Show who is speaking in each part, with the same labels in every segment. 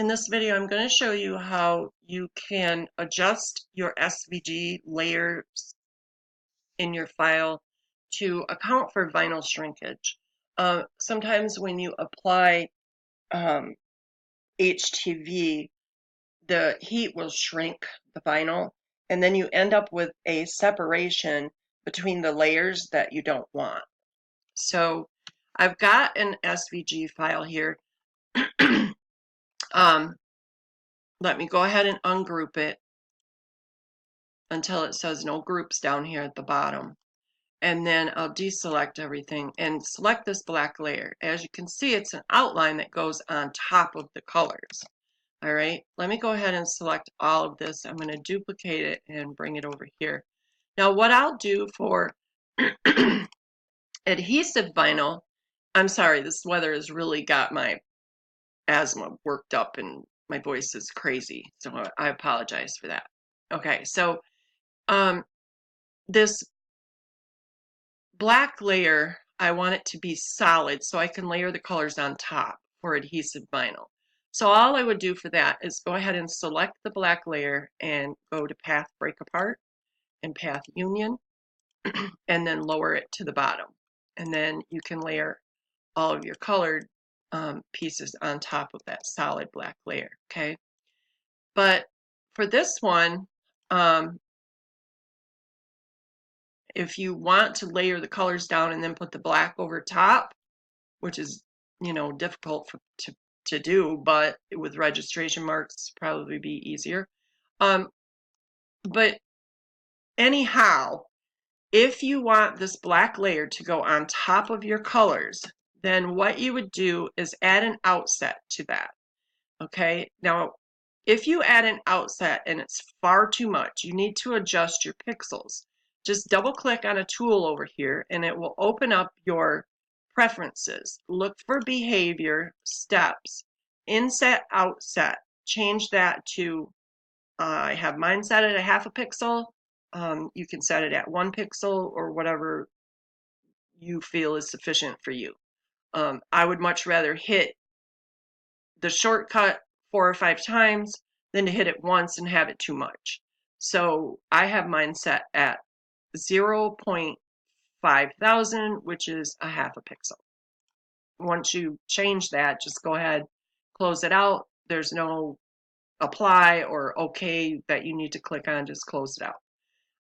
Speaker 1: In this video, I'm going to show you how you can adjust your SVG layers in your file to account for vinyl shrinkage. Sometimes when you apply HTV, the heat will shrink the vinyl, and then you end up with a separation between the layers that you don't want. So I've got an SVG file here. Let me go ahead and ungroup it until it says no groups down here at the bottom. And then I'll deselect everything and select this black layer. As you can see, it's an outline that goes on top of the colors. All right, let me go ahead and select all of this. I'm going to duplicate it and bring it over here. Now what I'll do for adhesive vinyl, I'm sorry, this weather has really got my asthma worked up and my voice is crazy, so I apologize for that. Okay, so this black layer, I want it to be solid so I can layer the colors on top for adhesive vinyl. So all I would do for that is go ahead and select the black layer and go to Path Break Apart and Path Union and then lower it to the bottom. And then you can layer all of your colored pieces on top of that solid black layer, okay? But for this one, if you want to layer the colors down and then put the black over top, which is, you know, difficult to do, but with registration marks probably be easier. But anyhow, if you want this black layer to go on top of your colors, then what you would do is add an outset to that. Okay, now if you add an outset and it's far too much, you need to adjust your pixels. Just double click on a tool over here and it will open up your preferences. Look for behavior, steps, inset, outset. Change that to, I have mine set at a half a pixel. You can set it at 1 pixel or whatever you feel is sufficient for you. I would much rather hit the shortcut 4 or 5 times than to hit it once and have it too much. So I have mine set at 0.5000, which is a half a pixel. Once you change that, just go ahead, close it out. There's no apply or OK that you need to click on, just close it out.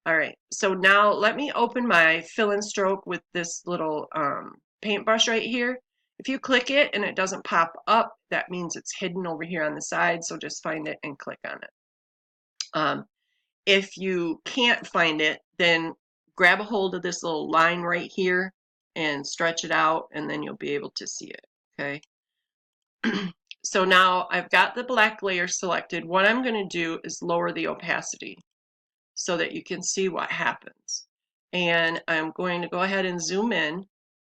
Speaker 1: All right, so now let me open my fill and stroke with this little paintbrush right here. If you click it and it doesn't pop up, that means it's hidden over here on the side, so just find it and click on it. If you can't find it, then grab a hold of this little line right here and stretch it out, and then you'll be able to see it, okay? So now I've got the black layer selected. What I'm going to do is lower the opacity so that you can see what happens. And I'm going to go ahead and zoom in.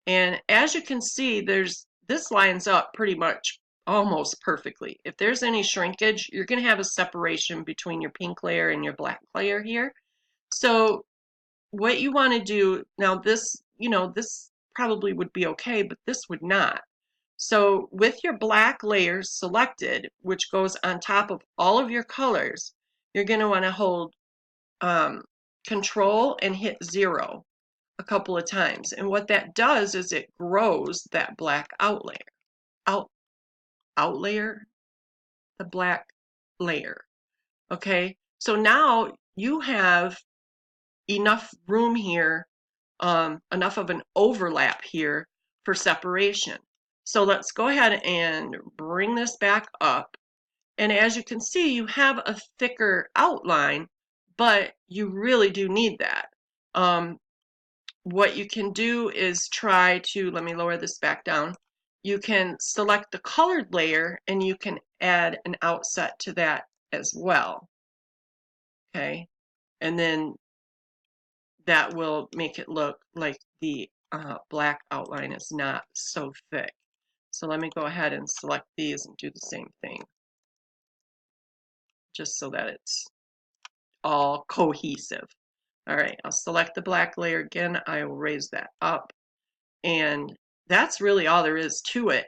Speaker 1: And as you can see, this lines up pretty much almost perfectly. If there's any shrinkage, you're going to have a separation between your pink layer and your black layer here. So what you want to do, now this, you know, this probably would be okay, but this would not. So with your black layer selected, which goes on top of all of your colors, you're going to want to hold Control and hit 0 a couple of times. And what that does is it grows that black outlayer, the black layer. Okay, so now you have enough room here, enough of an overlap here for separation. So let's go ahead and bring this back up. And as you can see, you have a thicker outline, but you really do need that. What you can do is try to, let me lower this back down. You can select the colored layer and you can add an outset to that as well. Okay, and then that will make it look like the black outline is not so thick. So let me go ahead and select these and do the same thing, just so that it's all cohesive. All right, I'll select the black layer again. I will raise that up. And that's really all there is to it.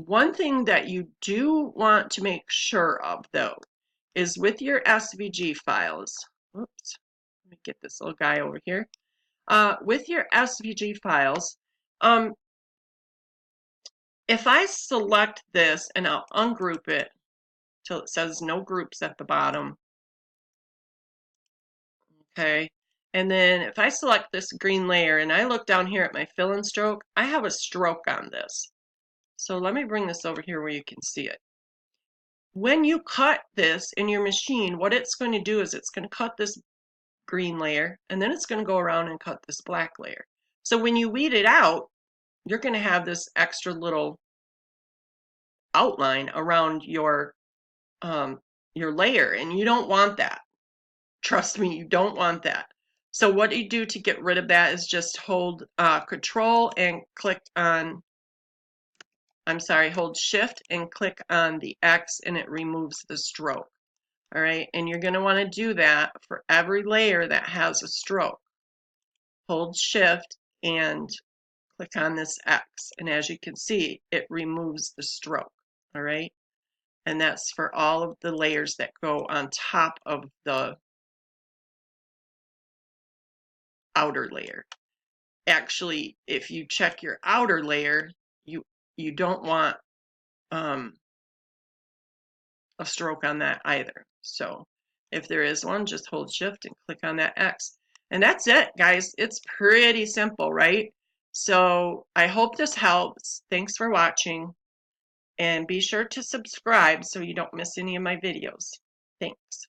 Speaker 1: One thing that you do want to make sure of, though, is with your SVG files. Oops, let me get this little guy over here. With your SVG files, if I select this and I'll ungroup it till it says no groups at the bottom, okay, and then if I select this green layer and I look down here at my fill and stroke, I have a stroke on this. So let me bring this over here where you can see it. When you cut this in your machine, what it's going to do is it's going to cut this green layer and then it's going to go around and cut this black layer. So when you weed it out, you're going to have this extra little outline around your layer, and you don't want that. Trust me, you don't want that. So what you do to get rid of that is just hold Control and click on, hold Shift and click on the X, and it removes the stroke. All right, and you're going to want to do that for every layer that has a stroke. Hold Shift and click on this X, and as you can see, it removes the stroke. All right, and that's for all of the layers that go on top of the outer layer. Actually, if you check your outer layer, you don't want a stroke on that either. So if there is one, just hold Shift and click on that X. And that's it, guys. It's pretty simple, right? So I hope this helps. Thanks for watching. And be sure to subscribe so you don't miss any of my videos. Thanks.